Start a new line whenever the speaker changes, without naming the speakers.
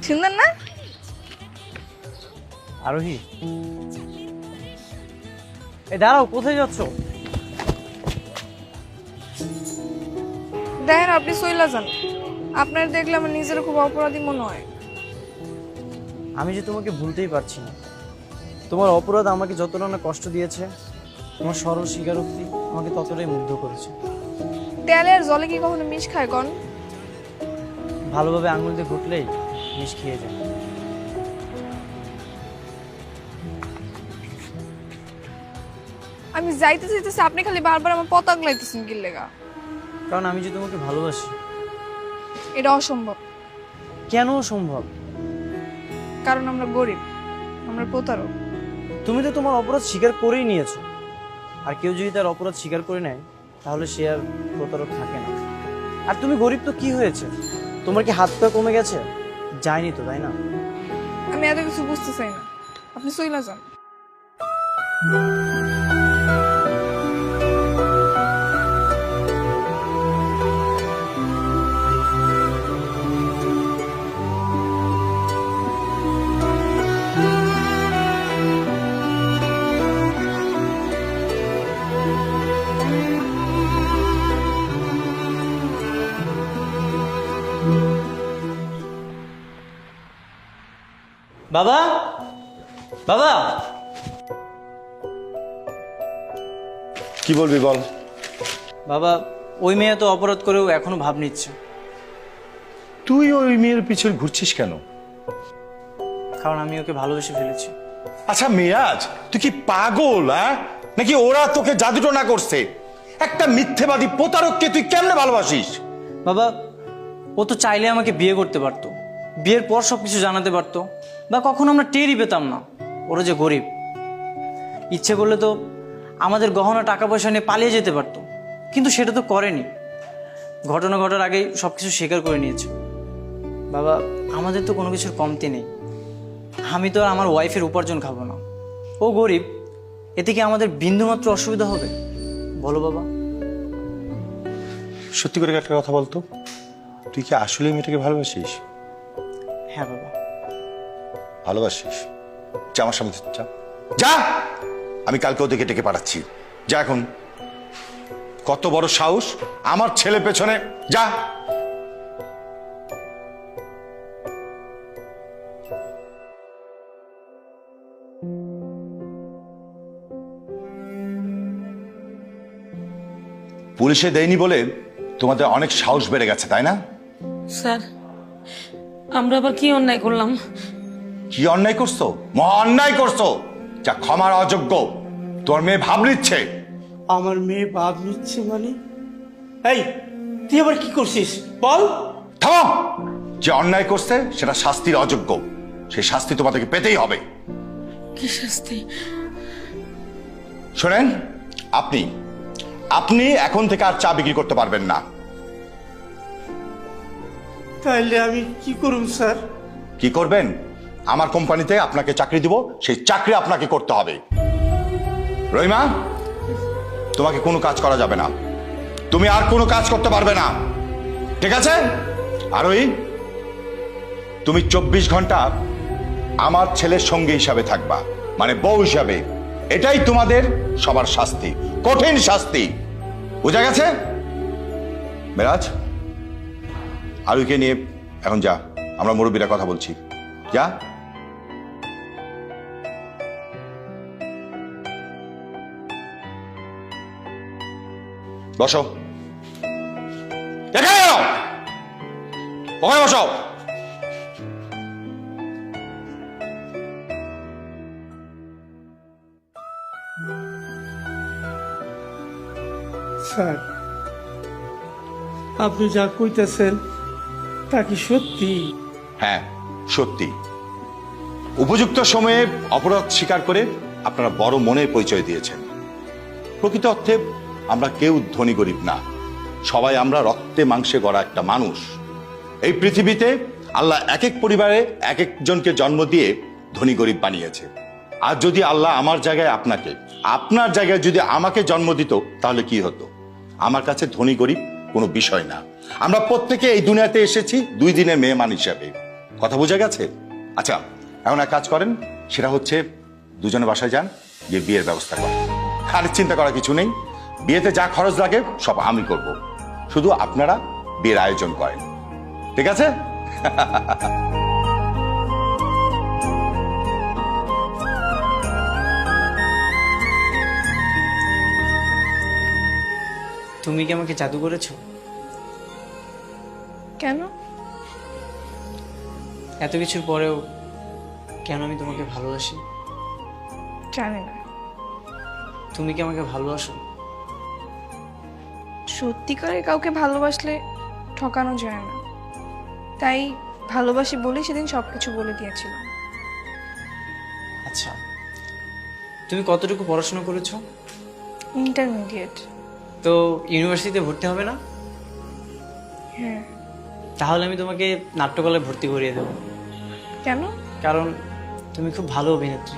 চিনলেন না?
আরোহী, এই দাঁড়াও, কোথায় যাচ্ছ?
দেখেন আপনি সইলা যান। আপনার দেখলে আমার নিজের খুব অপরাধী মনে হয়।
আমি যে তোমাকে ভুলতেই পারছি না। তোমার অপরাধ আমাকে যতটা না কষ্ট দিয়েছে, তোমার সরল স্বীকারোক্তি আমাকে ততটাই মুগ্ধ করেছে।
তেলে আর জলে কি কখনো মিশ খায় কন?
ভালোভাবে আঙুল দিয়ে ঘুটলেই মিশ খেয়ে যায়।
আমি যাইতে চাইতেছি, আপনি খালি বারবার আমার পতাক লাইতেছেন কি লেগা?
কারণ আমি যে তোমাকে ভালোবাসি।
এটা অসম্ভব।
কেন সম্ভব?
কারণ আমরা গরিব, আমরা প্রতারক।
তুমি তো তোমার অপরাধ স্বীকার করেই নিয়েছো। আর কেউ যদি তার অপরাধ স্বীকার করে নেয়, তাহলে সে আর প্রতারক থাকে না। আর তুমি গরিব তো কি হয়েছে? তোমার কি হাত পা কমে গেছে? যায়নি তো, তাই না?
আমি এত কিছু বুঝতে চাই না, আপনি সইলা যান।
বাবা, বাবা,
কি বলবি বল।
বাবা, ওই মেয়ে তো অপরাধ করেও এখনো ভাব নিচ্ছে।
তুই ওই মেয়ের পিছনে ঘুরছিস কেন?
কারণ আমি ওকে ভালোবেসে ফেলেছি।
আচ্ছা মিরাজ, তুই কি পাগল? নাকি ওরা তোকে জাদুটনা করছে? একটা মিথ্যেবাদী প্রতারককে তুই কেমনে ভালোবাসিস?
বাবা, ও তো চাইলে আমাকে বিয়ে করতে পারতো, বিয়ের পর সবকিছু জানাতে পারতো, বা কখনো আমরা টেরই পেতাম না ওরা যে গরিব। ইচ্ছে করলে তো আমাদের গহনা টাকা পয়সা নিয়ে পালিয়ে যেতে পারতো, কিন্তু সেটা তো করেনি। ঘটনা ঘটার আগেই সবকিছু স্বীকার করে নিয়েছে। বাবা, আমাদের তো কোনো কিছুর কমতি নেই। আমি তো আর আমার ওয়াইফের উপার্জন খাবো না। ও গরিব, এতে কি আমাদের বিন্দুমাত্র অসুবিধা হবে? বলো বাবা।
সত্যি করে একটা কথা বলতো, তুই কি আসলে মেয়েটাকে ভালোবাসিস?
হ্যাঁ বাবা।
ভালোবাসিস? যা আমার সামনে থেকে, যা যা। আমি কালকে ওদেরকে ডেকে পাঠাচ্ছি। যা এখন। কত বড় সাহস আমার ছেলে পেছনে! যা। পুলিশে দেয়নি বলে তোমাদের অনেক সাহস বেড়ে গেছে, তাই না?
স্যার, আমরা আবার কি অন্যায় করলাম?
কি অন্যায় করছো? মহা অন্যায় করছো, যা ক্ষমার অযোগ্য। তোর মেয়ে ভাব নিচ্ছে।
আমার মেয়ে ভাব নিচ্ছে মানে? এই, তুই আবার কি করছিস বল?
থামো। যে অন্যায় করছে সেটা শাস্তির অযোগ্য। সেই শাস্তি তোমাদেরকে পেতেই হবে।
কি শাস্তি?
শোনেন, আপনি আপনি এখন থেকে আর চা বিক্রি করতে পারবেন না।
তাইলে আমি কি করুম স্যার?
কি করবেন? আমার কোম্পানিতে আপনাকে চাকরি দিব, সেই চাকরি আপনাকে করতে হবে। রহিমা, তোমাকে কোনো কাজ করা যাবে না। তুমি আর কোনো কাজ করতে পারবে না, ঠিক আছে? আরোহী, তুমি 24 ঘন্টা আমার ছেলের সঙ্গী হিসাবে থাকবা, মানে বউ হিসাবে। এটাই তোমাদের সবার শাস্তি, কঠিন শাস্তি। বোঝা গেছে? মেরাজ, আরোহীকে নিয়ে এখন যা, আমরা মুরব্বীরা কথা বলছি। যা। বসো। এখানে এলো। ওখানে বসো।
স্যার, আপনি যা কইতেছেন তা কি সত্যি?
হ্যাঁ, সত্যি। উপযুক্ত সময়ে অপরাধ স্বীকার করে আপনারা বড় মনের পরিচয় দিয়েছেন। প্রকৃত অর্থে আমরা কেউ ধনী গরিব না, সবাই আমরা রক্তে মাংসে গড়া একটা মানুষ। এই পৃথিবীতে আল্লাহ এক এক পরিবারে এক একজনকে জন্ম দিয়ে ধনী গরিব বানিয়েছে। আর যদি আল্লাহ আমার জায়গায় আপনাকে, আপনার জায়গায় যদি আমাকে জন্ম দিত, তাহলে কি হতো? আমার কাছে ধনী গরিব কোনো বিষয় না। আমরা প্রত্যেকে এই দুনিয়াতে এসেছি 2 দিনের মেহমান হিসাবে। কথা বোঝা গেছে? আচ্ছা, এখন এক কাজ করেন, সেটা হচ্ছে দুজনে বাসায় যান, গিয়ে বিয়ের ব্যবস্থা করেন। আর চিন্তা করার কিছু নেই, বিয়েতে যা খরচ লাগে সব আমি করব, শুধু আপনারা বিয়ের আয়োজন করেন, ঠিক আছে?
তুমি কি আমাকে জাদু করেছো?
কেন?
এত কিছুর পরেও কেন আমি তোমাকে ভালোবাসি?
জানি না।
তুমি কি আমাকে ভালোবাসো?
সত্যিকারের কাউকে ভালোবাসলে ঠকানো যায় না, তাই ভালোবাসি বলে সেদিন সবকিছু বলে দিয়েছিলাম।
আচ্ছা, তুমি কতটুকু পড়াশোনা করেছো?
ইন্টারমিডিয়েট।
তো ইউনিভার্সিটিতে ভর্তি হবে না?
হ্যাঁ।
তাহলে আমি তোমাকে নাট্যকলায় ভর্তি করিয়ে দেবো।
কেন?
কারণ তুমি খুব ভালো অভিনেত্রী।